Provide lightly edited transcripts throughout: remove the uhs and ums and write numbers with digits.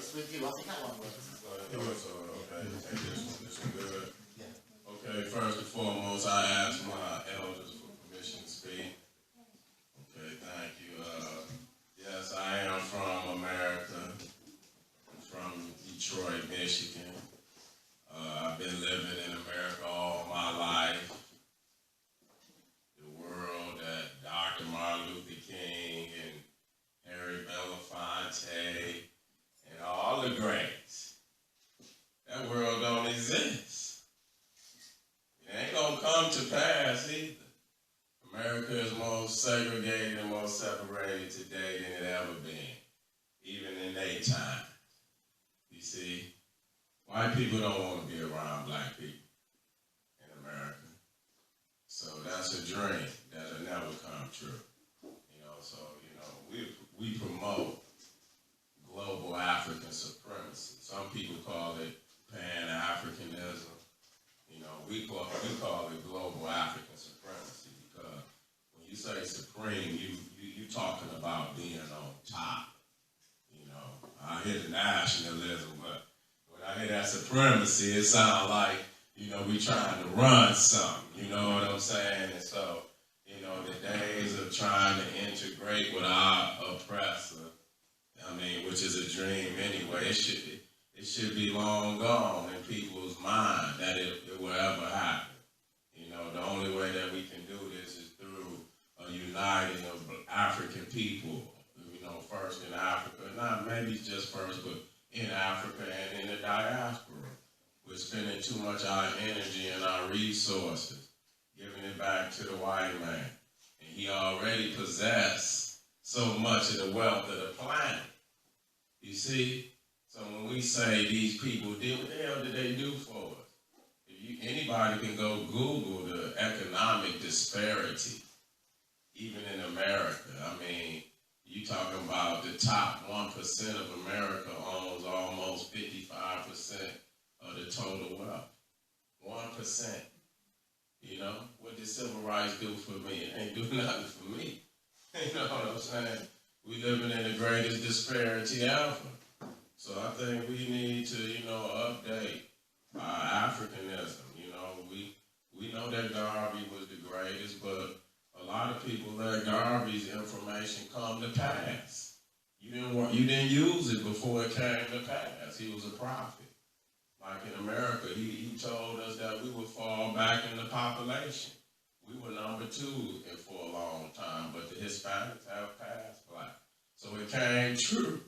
works with you. I think that one works. It works, okay. Take this one good. Yeah. Okay, first and foremost, I ask my elders for permission to speak. Okay, thank you. Yes, I am from America. I'm from Detroit, Michigan. I've been living in America all my life. The world that Dr. Martin Luther King and Harry Belafonte and all the greats, that world don't exist. It ain't gonna come to pass either. America is more segregated and more separated today than it ever been, even in their time. You see, white people don't want to be around black people in America. So that's a dream that'll never come true. We promote global African supremacy. Some people call it Pan-Africanism. We call it global African supremacy because when you say supreme, you talking about being on top. I hear the nationalism, but when I hear that supremacy, it sounds like, we trying to run something, you know what I'm saying? And so, the days of trying to integrate with our oppressor, which is a dream anyway, it should be long gone in people's mind that it will ever happen. The only way that we can do this is through a uniting of African people, first in Africa, not maybe just first, but in Africa and in the diaspora. We're spending too much of our energy and our resources, giving it back to the white man. And he already possessed so much of the wealth of the planet. You see? So when we say these people did, what the hell did they do for us? Anybody can go Google the economic disparity, even in America. You talking about the top 1% of America owns almost 55% of the total wealth. 1%. What did civil rights do for me? It ain't do nothing for me. You know what I'm saying? We living in the greatest disparity ever. So I think we need to, update our Africanism. We know that Garvey was the greatest, but a lot of people let Garvey's information come to pass. You didn't use it before it came to pass. He was a prophet. Like in America, he told us that we would fall back in the population. We were number 2 for a long time, but the Hispanics have passed black. So it came true.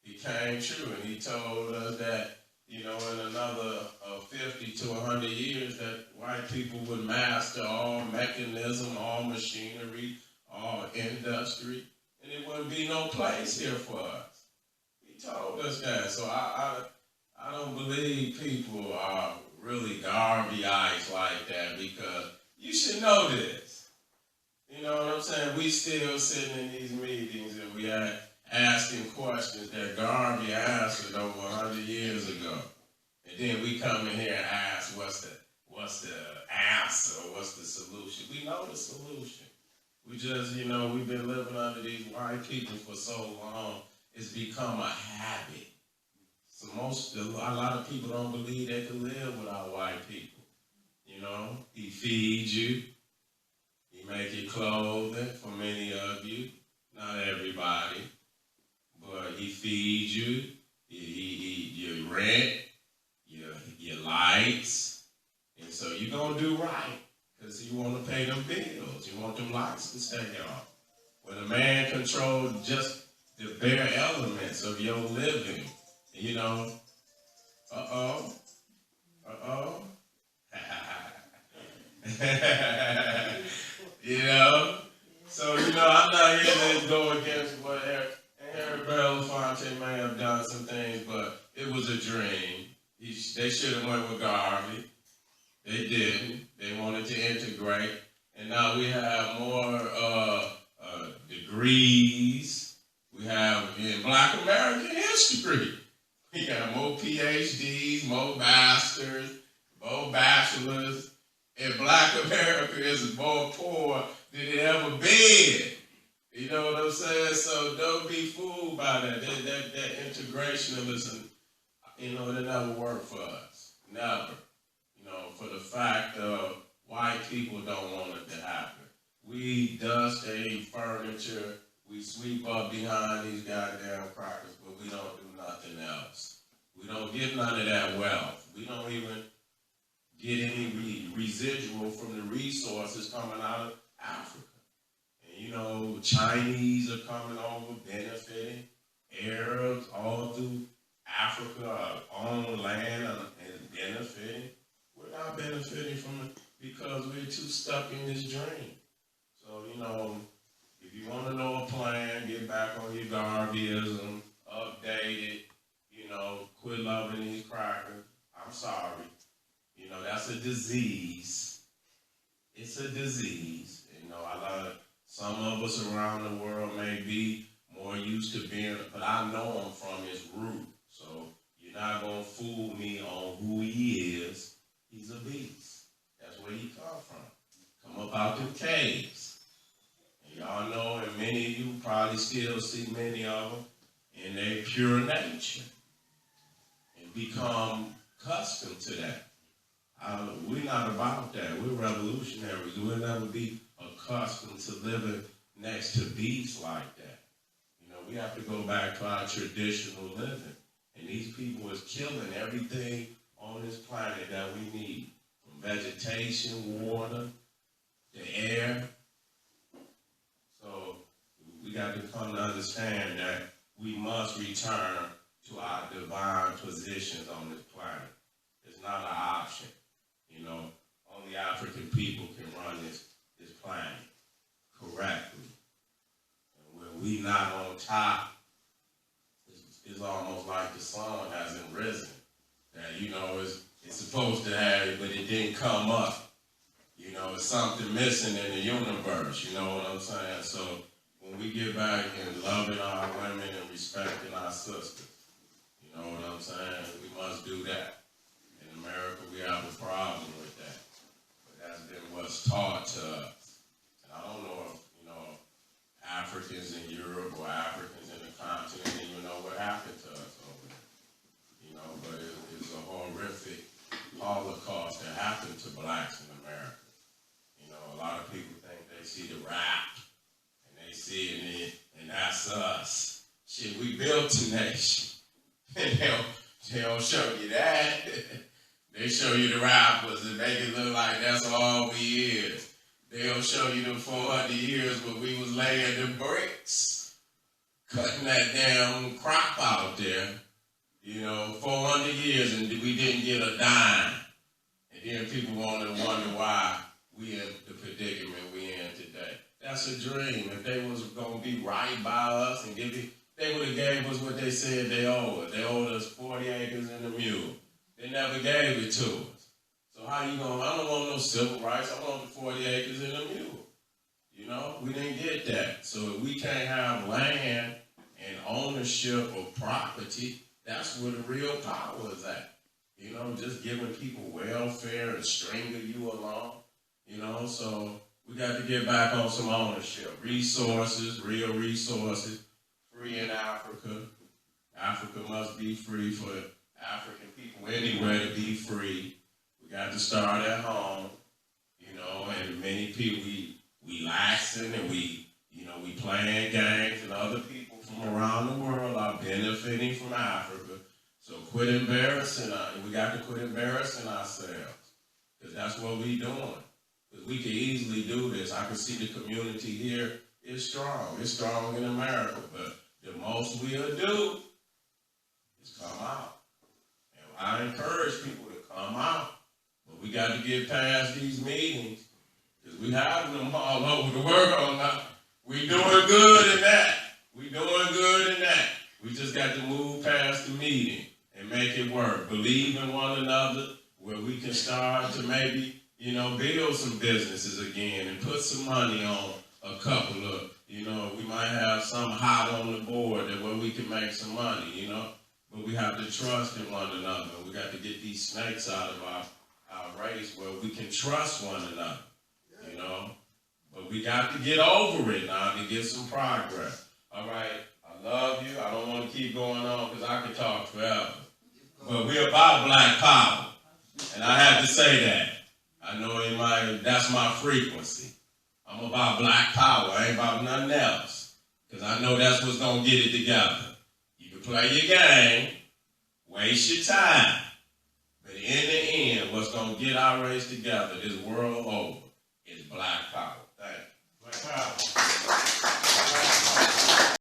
He came true, and he told us that, in another 50 to 100 years, that white people would master all mechanism, all machinery, all industry, and it wouldn't be no place here for us. He told us that. So I don't believe people are really Garveyites like that, because you should know this. You know what I'm saying? We still sitting in these meetings and we are asking questions that Garvey answered over 100 years ago. And then we come in here and ask what's the answer, what's the solution. We know the solution. We just, we've been living under these white people for so long, it's become a habit. So a lot of people don't believe they can live without white people. He feeds you. He make you clothing for many of you, not everybody, but he feeds you. He your rent, your lights, and so you're gonna do right because you want to pay them bills. You want them lights to stay on. When a man controls just the bare elements of your living, So, I'm not here to go against what Harry Belafonte may have done some things, but it was a dream. They should have went with Garvey. They didn't. They wanted to integrate. And now we have more degrees. We have in Black American history. We got more PhDs, more masters, more bachelors. And Black America is more poor than it ever been. You know what I'm saying? So don't be fooled by that. That integrationalism, you know, it never worked for us. Never. You know, for the fact of white people don't want it to happen. We dust their furniture, we sweep up behind these goddamn crackers, but we don't do nothing else. We don't get none of that wealth. We don't even get any residual from the resources coming out of Africa. And you know, Chinese are coming over, benefiting. Arabs all through Africa are on land and benefiting. We're not benefiting from it because we're too stuck in this dream. So, you know, if you want to know a plan, get back on your Garveyism, update it, you know, quit loving these crackers. I'm sorry. You know, that's a disease. It's a disease. You know, some of us around the world may be more used to being, but I know him from his root. So you're not going to fool me on who he is. He's a beast. That's where he come from. Come up out them caves. And y'all know, and many of you probably still see many of them in their pure nature and become accustomed to that. We're not about that. We're revolutionaries. We'll never be accustomed to living next to beasts like that. You know, we have to go back to our traditional living. And these people is killing everything on this planet that we need. From vegetation, water, the air. So we got to come to understand that we must return to our divine positions on this planet. It's not an option. You know, only African people can run this planet correctly. And when we not on top, it's almost like the sun hasn't risen. That, you know, it's supposed to have it, but it didn't come up. You know, it's something missing in the universe, you know what I'm saying? So when we get back and loving our women and respecting our sisters, you know what I'm saying? We must do that. In America, we have a problem with that. But that's been what's taught to us. And I don't know if, you know, Africans in Europe or Africans in the continent even know what happened to us over there. You know, but it's a horrific Holocaust that happened to blacks in America. You know, a lot of people think they see the rap and they see it and that's us. Shit, we built a nation. And they don't show you that. They show you the rappers and make it look like that's all we is. They'll show you the 400 years where we was laying the bricks, cutting that damn crop out there. You know, 400 years and we didn't get a dime. And then people want to wonder why we in the predicament we in today. That's a dream. If they was going to be right by us and give it, they would have gave us what they said they owed us. They owed us 40 acres and a mule. They never gave it to us. So how you going, I don't want no civil rights. I want the 40 acres and a mule. You know, we didn't get that. So if we can't have land and ownership of property, that's where the real power is at. You know, just giving people welfare and stringing you along. You know, so we got to get back on some ownership. Resources, real resources. Free in Africa. Africa must be free for African people anywhere to be free. We got to start at home, you know, and many people, we laxing and we playing games, and other people from around the world are benefiting from Africa. So quit embarrassing us. We got to quit embarrassing ourselves, because that's what we doing. Because we can easily do this. I can see the community here is strong. It's strong in America, but the most we'll do is come out. And I encourage people to come out. But we got to get past these meetings, because we have them all over the world now. We doing good in that. We doing good in that. We just got to move past the meeting and make it work. Believe in one another, where we can start to maybe, you know, build some businesses again and put some money on a couple of, you know, we might have some hot on the board that where we can make some money, you know. But we have to trust in one another. We got to get these snakes out of our race where we can trust one another, you know. But we got to get over it now to get some progress. All right, I love you. I don't want to keep going on because I could talk forever. But we're about black power. And I had to say that. I know that's my frequency. I'm about black power. I ain't about nothing else. Because I know that's what's going to get it together. You can play your game, waste your time. But in the end, what's going to get our race together, this world over, is black power.